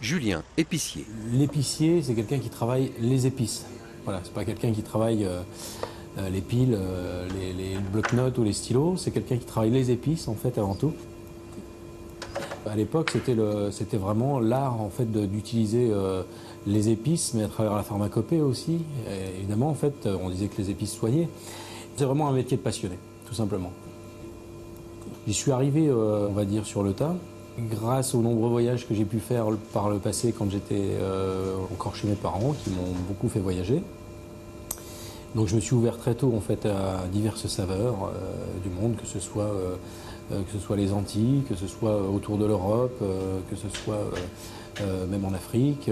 Julien, épicier. L'épicier, c'est quelqu'un qui travaille les épices. Voilà, c'est pas quelqu'un qui travaille les piles, les bloc-notes ou les stylos. C'est quelqu'un qui travaille les épices en fait avant tout. À l'époque, c'était vraiment l'art en fait d'utiliser les épices, mais à travers la pharmacopée aussi. Et évidemment, en fait, on disait que les épices soignaient. C'est vraiment un métier de passionné, tout simplement. J'y suis arrivé, on va dire, sur le tas. Grâce aux nombreux voyages que j'ai pu faire par le passé quand j'étais encore chez mes parents, qui m'ont beaucoup fait voyager. Donc je me suis ouvert très tôt en fait à diverses saveurs du monde, que ce soit les Antilles, que ce soit autour de l'Europe, que ce soit même en Afrique.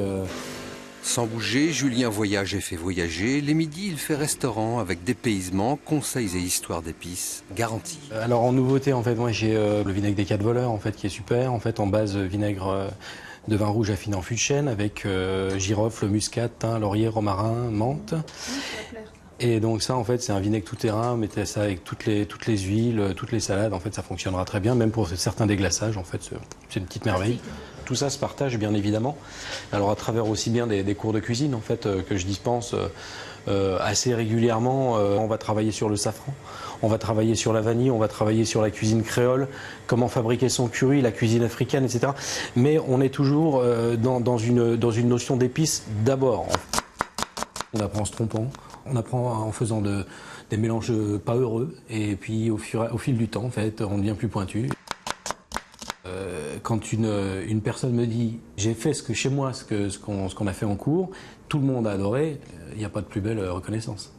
Sans bouger, Julien voyage et fait voyager. Les midis, il fait restaurant avec dépaysement, conseils et histoires d'épices garantis. Alors en nouveauté, en fait, moi j'ai le vinaigre des 4 voleurs, en fait, qui est super. En fait, en base vinaigre de vin rouge affiné en fût de chêne avec girofle, muscade, thym, laurier, romarin, menthe. Et donc ça, en fait, c'est un vinaigre tout terrain. Mettez ça avec toutes les huiles, toutes les salades. En fait, ça fonctionnera très bien, même pour certains déglaçages. En fait, c'est une petite merveille. Tout ça se partage, bien évidemment. Alors, à travers aussi bien des cours de cuisine, en fait, que je dispense assez régulièrement. On va travailler sur le safran, on va travailler sur la vanille, on va travailler sur la cuisine créole, comment fabriquer son curry, la cuisine africaine, etc. Mais on est toujours dans une notion d'épices d'abord. On apprend en se trompant. On apprend en faisant des mélanges pas heureux, et puis au fil du temps, en fait, on devient plus pointu. Quand une personne me dit « j'ai fait chez moi ce qu'on a fait en cours », tout le monde a adoré, il n'y a pas de plus belle reconnaissance.